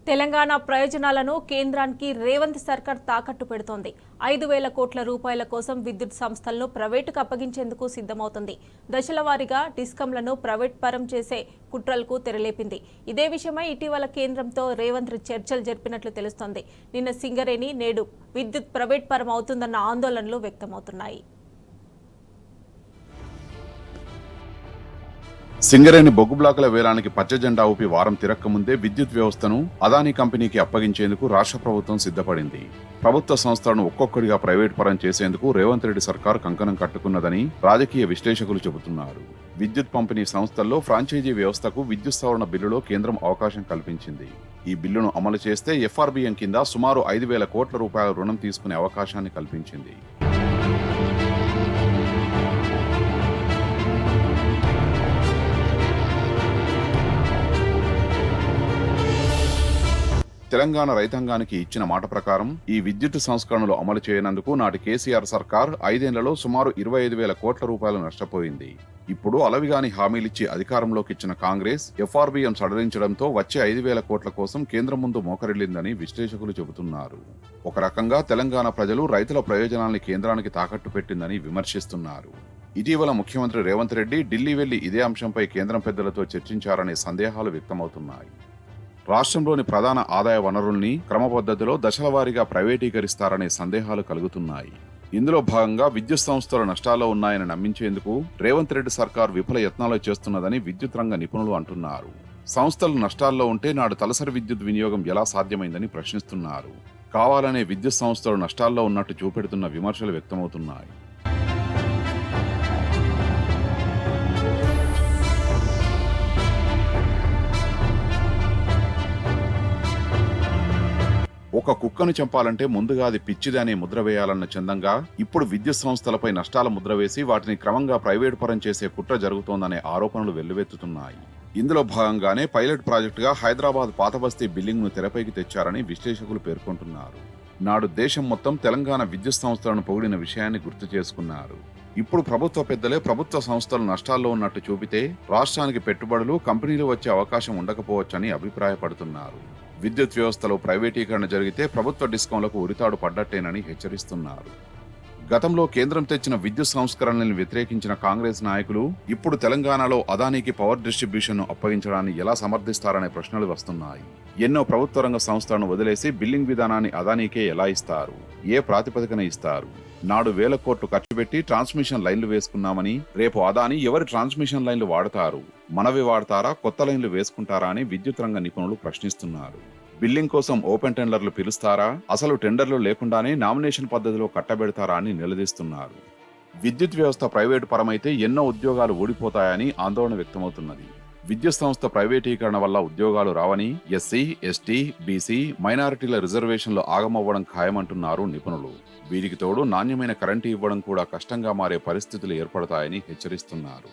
తెలంగాణ ప్రయోజనాలను కేంద్రానికి రేవంత్ సర్కార్ తాకట్టు పెడుతోంది. 5,000 కోట్ల రూపాయల కోసం విద్యుత్ సంస్థలను ప్రైవేటుకు అప్పగించేందుకు సిద్ధమవుతుంది. దశల వారీగా డిస్కంలను ప్రైవేట్ పరం చేసే కుట్రలకు తెరలేపింది. ఇదే విషయమై ఇటీవల కేంద్రంతో రేవంత్ చర్చలు జరిపినట్లు తెలుస్తోంది. నిన్న సింగరేణి, నేడు విద్యుత్ ప్రైవేట్ పరం అవుతుందన్న ఆందోళనలు వ్యక్తమవుతున్నాయి. సింగరేణి బొగ్గు బ్లాకుల వేలానికి పచ్చ జెండా ఊపి వారం తిరక్కముందే విద్యుత్ వ్యవస్థను అదానీ కంపెనీకి అప్పగించేందుకు రాష్ట్ర ప్రభుత్వం సిద్ధపడింది. ప్రభుత్వ సంస్థలను ఒక్కొక్కడిగా ప్రైవేట్ పరం చేసేందుకు రేవంత్ రెడ్డి సర్కార్ కంకణం కట్టుకున్నదని రాజకీయ విశ్లేషకులు చెబుతున్నారు. విద్యుత్ పంపిణీ సంస్థల్లో ఫ్రాంచైజీ వ్యవస్థకు విద్యుత్ సవరణ బిల్లులో కేంద్రం అవకాశం కల్పించింది. ఈ బిల్లును అమలు చేస్తే ఎఫ్ఆర్బిఎం కింద సుమారు 5,000 కోట్ల రూపాయల రుణం తీసుకునే అవకాశాన్ని కల్పించింది. తెలంగాణ రైతాంగానికి ఇచ్చిన మాట ప్రకారం ఈ విద్యుత్ సంస్కరణలు అమలు చేయనందుకు నాటి కేసీఆర్ సర్కార్ 5 ఏళ్లలో సుమారు 25,000 కోట్ల రూపాయలు నష్టపోయింది. ఇప్పుడు అలవిగాని హామీలిచ్చి అధికారంలోకి ఇచ్చిన కాంగ్రెస్ ఎఫ్ఆర్బిఎం సడలించడంతో వచ్చే 5,000 కోట్ల కోసం కేంద్రం ముందు మోకరిల్లిందని విశ్లేషకులు చెబుతున్నారు. ఒక రకంగా తెలంగాణ ప్రజలు రైతుల ప్రయోజనాల్ని కేంద్రానికి తాకట్టు పెట్టిందని విమర్శిస్తున్నారు. ఇటీవల ముఖ్యమంత్రి రేవంత్ రెడ్డి ఢిల్లీ వెళ్లి ఇదే అంశంపై కేంద్రం పెద్దలతో చర్చించారనే సందేహాలు వ్యక్తమవుతున్నాయి. రాష్ట్రంలోని ప్రధాన ఆదాయ వనరుల్ని క్రమపద్ధతిలో దశల వారీగా ప్రైవేటీకరిస్తారనే సందేహాలు కలుగుతున్నాయి. ఇందులో భాగంగా విద్యుత్ సంస్థలు నష్టాల్లో ఉన్నాయని నమ్మించేందుకు రేవంత్ రెడ్డి సర్కార్ విఫల యత్నాలు చేస్తున్నదని విద్యుత్ రంగ నిపుణులు అంటున్నారు. సంస్థలు నష్టాల్లో ఉంటే నాడు తలసరి విద్యుత్ వినియోగం ఎలా సాధ్యమైందని ప్రశ్నిస్తున్నారు. కావాలనే విద్యుత్ సంస్థలు నష్టాల్లో ఉన్నట్టు చూపెడుతున్న విమర్శలు వ్యక్తమవుతున్నాయి. ఒక కుక్కను చంపాలంటే ముందుగా అది పిచ్చిది అనే ముద్ర వేయాలన్న చందంగా ఇప్పుడు విద్యుత్ సంస్థలపై నష్టాల ముద్ర వేసి వాటిని క్రమంగా ప్రైవేటు పరం చేసే కుట్ర జరుగుతోందనే ఆరోపణలు వెల్లువెత్తుతున్నాయి. ఇందులో భాగంగానే పైలట్ ప్రాజెక్టుగా హైదరాబాద్ పాతబస్తీ బిల్డింగ్ ను తెరపైకి తెచ్చారని విశ్లేషకులు పేర్కొంటున్నారు. నాడు దేశం మొత్తం తెలంగాణ విద్యుత్ సంస్థలను పొగిడిన విషయాన్ని గుర్తు చేసుకున్నారు. ఇప్పుడు ప్రభుత్వ పెద్దలే ప్రభుత్వ సంస్థలు నష్టాల్లో ఉన్నట్టు చూపితే రాష్ట్రానికి పెట్టుబడులు, కంపెనీలు వచ్చే అవకాశం ఉండకపోవచ్చని అభిప్రాయపడుతున్నారు. విద్యుత్ వ్యవస్థలో ప్రైవేటీకరణ జరిగితే ప్రభుత్వ డిస్కంలకు ఉరితాడు పడ్డట్టేనని హెచ్చరిస్తున్నారు. గతంలో కేంద్రం తెచ్చిన విద్యుత్ సంస్కరణలను వ్యతిరేకించిన కాంగ్రెస్ నాయకులు ఇప్పుడు తెలంగాణలో అదానీకి పవర్ డిస్ట్రిబ్యూషన్ ను అప్పగించడాన్ని ఎలా సమర్థిస్తారనే ప్రశ్నలు వస్తున్నాయి. ఎన్నో ప్రభుత్వ రంగ సంస్థలను వదిలేసి బిల్లింగ్ విధానాన్ని అదానీకే ఎలా ఇస్తారు? ఏ ప్రాతిపదికన ఇస్తారు? నాడు 1,000 కోట్లు ఖర్చు పెట్టి ట్రాన్స్మిషన్ లైన్లు వేసుకున్నామని రేపు అదానీ ఎవరి ట్రాన్స్మిషన్ లైన్లు వాడతారు? మనవి వాడతారా, కొత్త లైన్లు వేసుకుంటారా అని విద్యుత్ రంగ నిపుణులు ప్రశ్నిస్తున్నారు. బిల్లింగ్ కోసం ఓపెన్ టెండర్లు పిలుస్తారా, అసలు టెండర్లు లేకుండానే నామినేషన్ పద్ధతిలో కట్టబెడతారా అని నిలదీస్తున్నారు. విద్యుత్ వ్యవస్థ ప్రైవేటు పరమైతే ఎన్నో ఉద్యోగాలు ఊడిపోతాయని ఆందోళన వ్యక్తమవుతున్నది. విద్యుత్ సంస్థ ప్రైవేటీకరణ వల్ల ఉద్యోగాలు రావని, ఎస్సీ, ఎస్టీ, బీసీ, మైనారిటీల రిజర్వేషన్లు ఆగమవ్వడం ఖాయమంటున్నారు నిపుణులు. వీరికి తోడు నాణ్యమైన కరెంటు ఇవ్వడం కూడా కష్టంగా మారే పరిస్థితులు ఏర్పడతాయని హెచ్చరిస్తున్నారు.